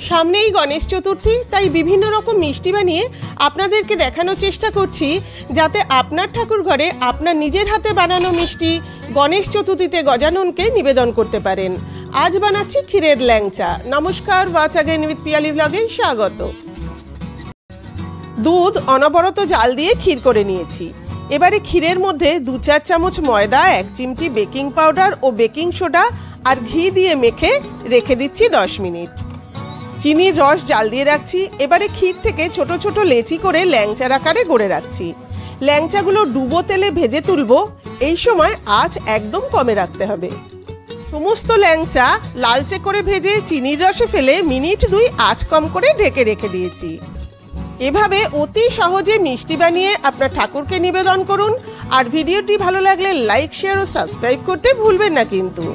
সামনেই গণেশ চতুর্থী, তাই বিভিন্ন রকম মিষ্টি বানিয়ে আপনাদেরকে দেখানোর চেষ্টা করছি, যাতে আপনার ঠাকুর ঘরে আপনার নিজের হাতে বানানো মিষ্টি গণেশ চতুর্থীতে গজাননকে নিবেদন করতে পারেন। আজ বানাচ্ছি ক্ষীরের ল্যাংচা। নমস্কার, ওয়াচ অ্যাগেন উইথ পিয়ালি ব্লগে স্বাগত। দুধ অনবরত জাল দিয়ে ক্ষীর করে নিয়েছি। এবারে ক্ষীরের মধ্যে 2-4 চামচ ময়দা, 1 চিমটি বেকিং পাউডার ও বেকিং সোডা আর ঘি দিয়ে মেখে রেখে দিচ্ছি 10 মিনিট। চিনির রস জাল দিয়ে রাখছি। এবারে ক্ষীর থেকে ছোট ছোট লেচি করে ল্যাংচার আকারে গড়ে রাখছি। ল্যাংচাগুলো ডুবো তেলে ভেজে তুলবো। এই সময় আঁচ একদম কমে রাখতে হবে। সমস্ত ল্যাংচা লালচে করে ভেজে চিনির রসে ফেলে মিনিট 2 আঁচ কম করে ঢেকে রেখে দিয়েছি। এভাবে অতি সহজে মিষ্টি বানিয়ে আপনার ঠাকুরকে নিবেদন করুন। আর ভিডিওটি ভালো লাগলে লাইক, শেয়ার ও সাবস্ক্রাইব করতে ভুলবেন না কিন্তু।